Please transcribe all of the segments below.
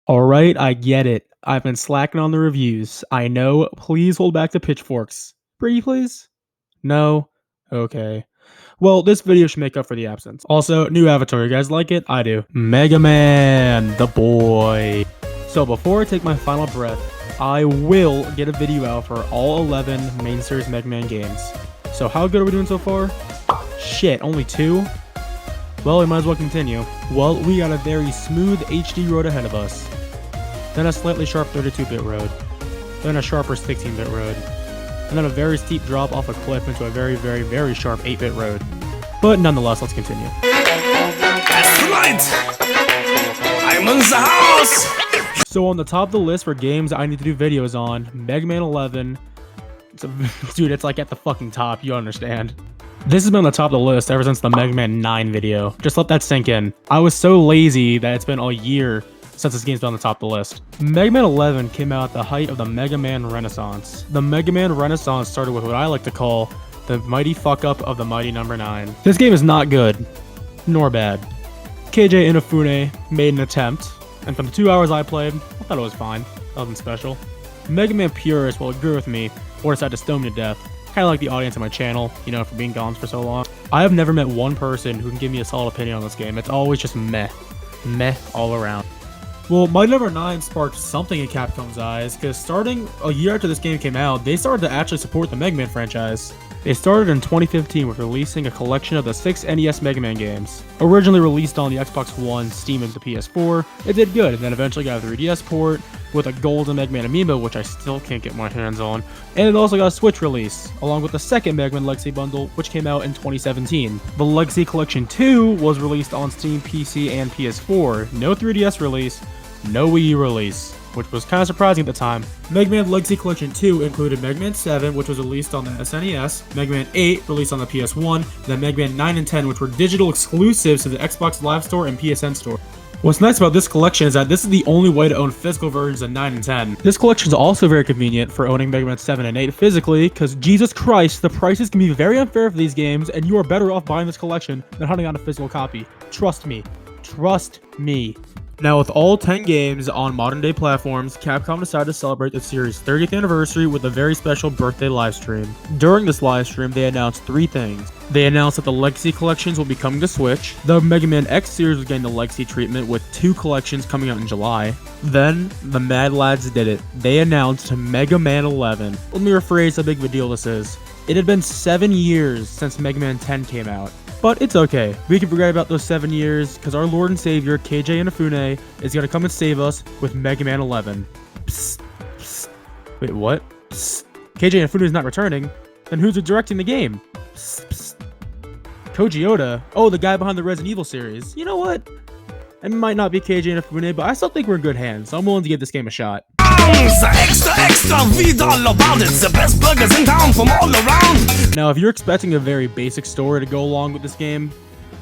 Alright, I get it. I've been slacking on the reviews. I know. Please hold back the pitchforks. Pretty please? No? Okay. Well, this video should make up for the absence. Also, new avatar. You guys like it? I do. Mega Man, the boy. So before I take my final breath, I will get a video out for all 11 main series Mega Man games. So how good are we doing so far? Shit, only 2? Well, we might as well continue. Well, we got a very smooth HD road ahead of us. Then a slightly sharp 32-bit road. Then a sharper 16-bit road. And then a very steep drop off a cliff into a very sharp 8-bit road. But nonetheless, let's continue. That's right! I'm in the house! So on the top of the list for games I need to do videos on, Mega Man 11. Dude, it's like at the fucking top, you understand. This has been on the top of the list ever since the Mega Man 9 video. Just let that sink in. I was so lazy that it's been a year since this game's been on the top of the list. Mega Man 11 came out at the height of the Mega Man Renaissance. The Mega Man Renaissance started with what I like to call the mighty fuck up of the mighty number 9. This game is not good, nor bad. KJ Inafune made an attempt, and for the 2 hours I played, I thought it was fine. Nothing special. Mega Man purists will agree with me, or decide to stone me to death. Kinda like the audience on my channel, you know, for being gone for so long. I have never met one person who can give me a solid opinion on this game. It's always just meh. Meh all around. Well, Mighty Number 9 sparked something in Capcom's eyes, because starting a year after this game came out, they started to actually support the Mega Man franchise. They started in 2015 with releasing a collection of the 6 NES Mega Man games. Originally released on the Xbox One, Steam, and the PS4, it did good, and then eventually got a 3DS port, with a golden Mega Man amiibo, which I still can't get my hands on, and it also got a Switch release, along with the second Mega Man Legacy Bundle, which came out in 2017. The Legacy Collection 2 was released on Steam, PC, and PS4. No 3DS release, no Wii U release, which was kind of surprising at the time. Mega Man Legacy Collection 2 included Mega Man 7, which was released on the SNES, Mega Man 8, released on the PS1, and then Mega Man 9 and 10, which were digital exclusives to the Xbox Live Store and PSN Store. What's nice about this collection is that this is the only way to own physical versions of 9 and 10. This collection is also very convenient for owning Mega Man 7 and 8 physically, because Jesus Christ, the prices can be very unfair for these games, and you are better off buying this collection than hunting down a physical copy. Trust me. Trust me. Now, with all 10 games on modern-day platforms, Capcom decided to celebrate the series' 30th anniversary with a very special birthday livestream. During this livestream, they announced 3 things. They announced that the Legacy collections will be coming to Switch, the Mega Man X series was getting the Legacy treatment with 2 collections coming out in July. Then, the Mad Lads did it. They announced Mega Man 11. Let me rephrase how big of a deal this is. It had been 7 years since Mega Man 10 came out. But it's okay. We can forget about those 7 years, because our Lord and Savior, KJ Inafune, is going to come and save us with Mega Man 11. Psst. Psst. Wait, what? Psst. KJ Inafune is not returning? Then who's directing the game? Psst. Psst. Koji Oda? Oh, the guy behind the Resident Evil series. You know what? It might not be KJ Inafune, but I still think we're in good hands, so I'm willing to give this game a shot. The extra, read all about it. The best burgers in town from all around. Now, if you're expecting a very basic story to go along with this game,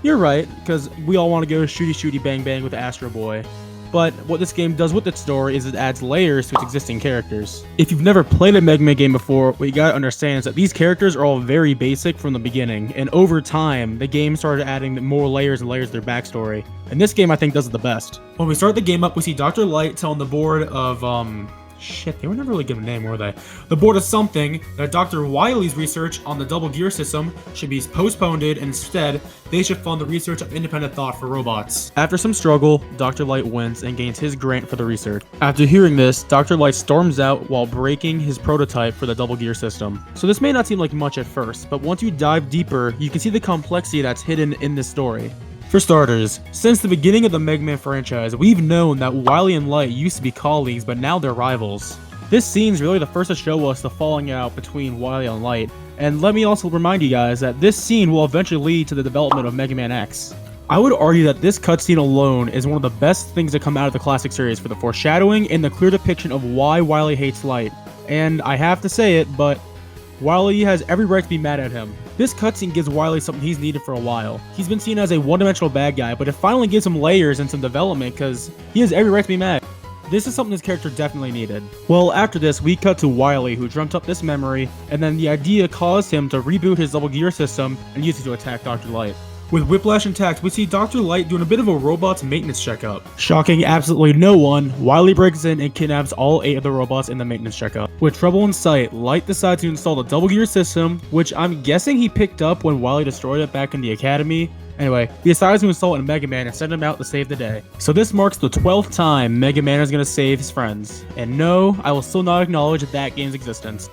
you're right, because we all want to go shooty bang bang with Astro Boy. But what this game does with its story is it adds layers to its existing characters. If you've never played a Mega Man game before, what you gotta understand is that these characters are all very basic from the beginning, and over time, the game started adding more layers and layers to their backstory. And this game, I think, does it the best. When we start the game up, we see Dr. Light telling the board of, shit, they were never really given a name, were they? The board of something that Dr. Wily's research on the double gear system should be postponed, and instead, they should fund the research of independent thought for robots. After some struggle, Dr. Light wins and gains his grant for the research. After hearing this, Dr. Light storms out while breaking his prototype for the double gear system. So this may not seem like much at first, but once you dive deeper, you can see the complexity that's hidden in this story. For starters, since the beginning of the Mega Man franchise, we've known that Wily and Light used to be colleagues, but now they're rivals. This scene's really the first to show us the falling out between Wily and Light, and let me also remind you guys that this scene will eventually lead to the development of Mega Man X. I would argue that this cutscene alone is one of the best things to come out of the classic series for the foreshadowing and the clear depiction of why Wily hates Light. And I have to say it, but Wily has every right to be mad at him. This cutscene gives Wily something he's needed for a while. He's been seen as a one-dimensional bad guy, but it finally gives him layers and some development because he has every right to be mad. This is something this character definitely needed. Well, after this, we cut to Wily, who dreamt up this memory, and then the idea caused him to reboot his double gear system and use it to attack Dr. Light. With Whiplash intact, we see Dr. Light doing a bit of a robot's maintenance checkup. Shocking absolutely no one, Wily breaks in and kidnaps all 8 of the robots in the maintenance checkup. With trouble in sight, Light decides to install the double gear system, which I'm guessing he picked up when Wily destroyed it back in the academy. Anyway, he decides to install it in Mega Man and send him out to save the day. So this marks the 12th time Mega Man is going to save his friends. And no, I will still not acknowledge that game's existence.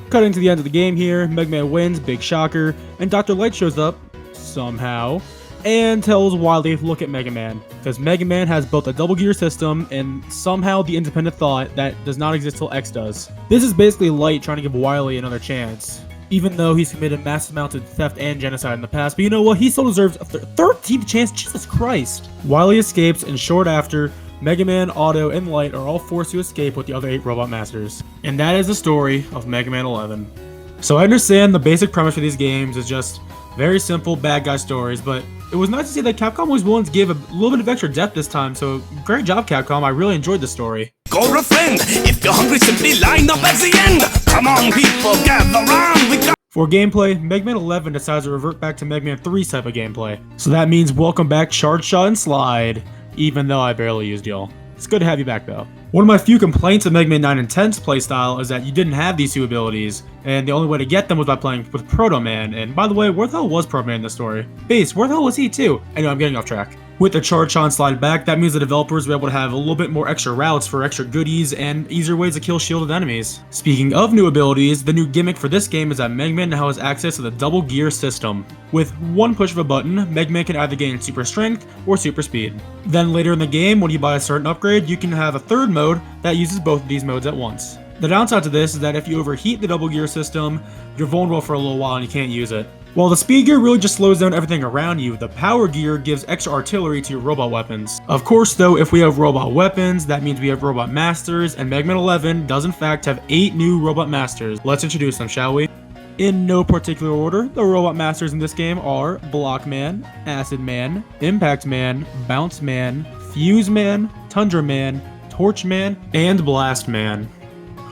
Cutting to the end of the game here, Mega Man wins, big shocker, and Dr. Light shows up, somehow, and tells Wily to look at Mega Man, because Mega Man has both a double gear system and somehow the independent thought that does not exist till X does. This is basically Light trying to give Wily another chance, even though he's committed massive amounts of theft and genocide in the past. But you know what? He still deserves a 13th chance. Jesus Christ. Wily escapes, and short after, Mega Man, Otto, and Light are all forced to escape with the other 8 robot masters. And that is the story of Mega Man 11. So I understand the basic premise for these games is just very simple bad guy stories, but it was nice to see that Capcom was willing to give a little bit of extra depth this time, so great job, Capcom. I really enjoyed the story. Go a friend, if you're hungry, simply line up at the end. Come on, people, gather round. We got For gameplay, Mega Man 11 decides to revert back to Mega Man 3's type of gameplay. So that means welcome back Charge Shot and Slide, even though I barely used y'all. It's good to have you back though. One of my few complaints of Mega Man 9 and 10's playstyle is that you didn't have these 2 abilities, and the only way to get them was by playing with Proto Man. And by the way, where the hell was Proto Man in the story? Base, where the hell was he too? Anyway, I'm getting off track. With the Charge Shot and Slide back, that means the developers were able to have a little bit more extra routes for extra goodies and easier ways to kill shielded enemies. Speaking of new abilities, the new gimmick for this game is that Mega Man now has access to the double gear system. With one push of a button, Mega Man can either gain super strength or super speed. Then later in the game, when you buy a certain upgrade, you can have a third mode that uses both of these modes at once. The downside to this is that if you overheat the double gear system, you're vulnerable for a little while and you can't use it. While the speed gear really just slows down everything around you, the power gear gives extra artillery to your robot weapons. Of course though, if we have robot weapons, that means we have robot masters, and Mega Man 11 does in fact have 8 new robot masters. Let's introduce them, shall we? In no particular order, the robot masters in this game are Block Man, Acid Man, Impact Man, Bounce Man, Fuse Man, Tundra Man, Torch Man, and Blast Man.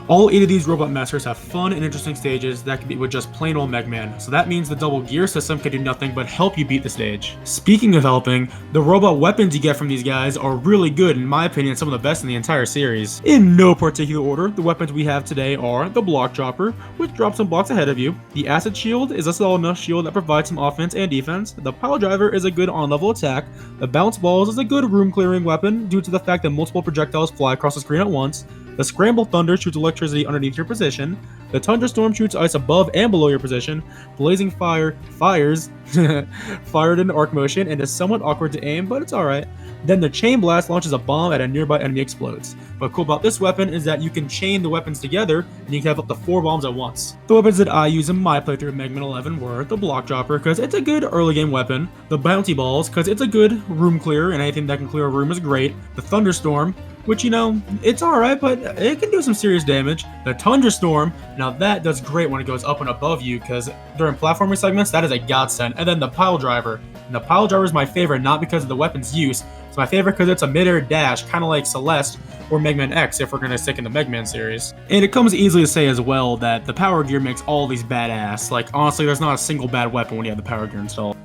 All 8 of these robot masters have fun and interesting stages that can be with just plain old Mega Man, so that means the double gear system can do nothing but help you beat the stage. Speaking of helping, the robot weapons you get from these guys are really good, in my opinion some of the best in the entire series. In no particular order, the weapons we have today are the Block Dropper, which drops some blocks ahead of you. The Acid Shield is a solid enough shield that provides some offense and defense. The Pile Driver is a good on-level attack. The Bounce Balls is a good room-clearing weapon due to the fact that multiple projectiles fly across the screen at once. The Scramble Thunder shoots electricity underneath your position. The Tundra Storm shoots ice above and below your position. Blazing Fire fires fired in arc motion and is somewhat awkward to aim, but it's alright. Then the Chain Blast launches a bomb at a nearby enemy explodes. But cool about this weapon is that you can chain the weapons together and you can have up to 4 bombs at once. The weapons that I use in my playthrough of Mega Man 11 were the Block Dropper because it's a good early game weapon, the Bounty Balls because it's a good room clearer and anything that can clear a room is great, the Thunderstorm, which, you know, it's alright, but it can do some serious damage. The Tundra Storm, now that does great when it goes up and above you, because during platforming segments, that is a godsend. And then the Pile Driver. And the Pile Driver is my favorite, not because of the weapon's use. It's my favorite because it's a mid-air dash, kind of like Celeste or Mega Man X, if we're going to stick in the Mega Man series. And it comes easily to say as well that the Power Gear makes all these badass. Like, honestly, there's not a single bad weapon when you have the Power Gear installed.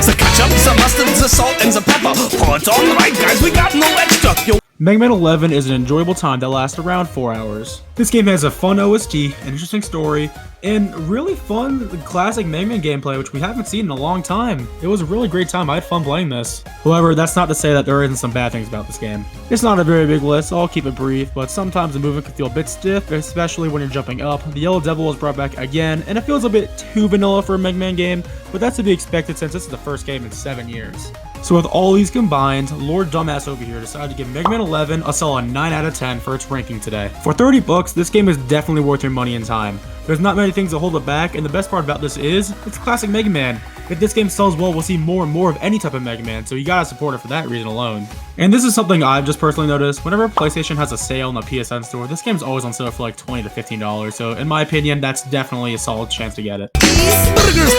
the ketchup, the mustard, the salt, and the pepper. Pour it on right, guys, we got no extra. Yo. Mega Man 11 is an enjoyable time that lasts around 4 hours. This game has a fun OST, an interesting story, and really fun classic Mega Man gameplay, which we haven't seen in a long time. It was a really great time. I had fun playing this. However, that's not to say that there isn't some bad things about this game. It's not a very big list, so I'll keep it brief, but sometimes the movement can feel a bit stiff, especially when you're jumping up. The Yellow Devil was brought back again, and it feels a bit too vanilla for a Mega Man game, but that's to be expected since this is the first game in 7 years. So with all these combined, Lord Dumbass over here decided to give Mega Man 11 a solid 9 out of 10 for its ranking today. For 30 bucks, this game is definitely worth your money and time. There's not many things that hold it back, and the best part about this is, it's classic Mega Man. If this game sells well, we'll see more and more of any type of Mega Man, so you gotta support it for that reason alone. And this is something I've just personally noticed, whenever PlayStation has a sale in the PSN store, this game's always on sale for like $20 to $15, so in my opinion, that's definitely a solid chance to get it. Burgers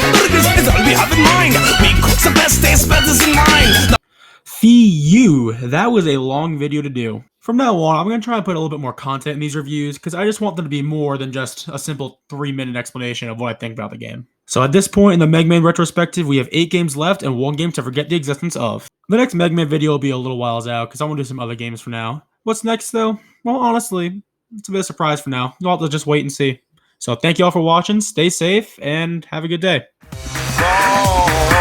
is all we have in mind. We cook the best taste buds in mind. Fee you, that was a long video to do. From now on, I'm going to try and put a little bit more content in these reviews, because I just want them to be more than just a simple 3-minute explanation of what I think about the game. So at this point in the Mega Man retrospective, we have 8 games left and 1 game to forget the existence of. The next Mega Man video will be a little whiles out because I want to do some other games for now. What's next though? Well, honestly, it's a bit of a surprise for now. You'll have to just wait and see. So thank you all for watching, stay safe, and have a good day. Oh.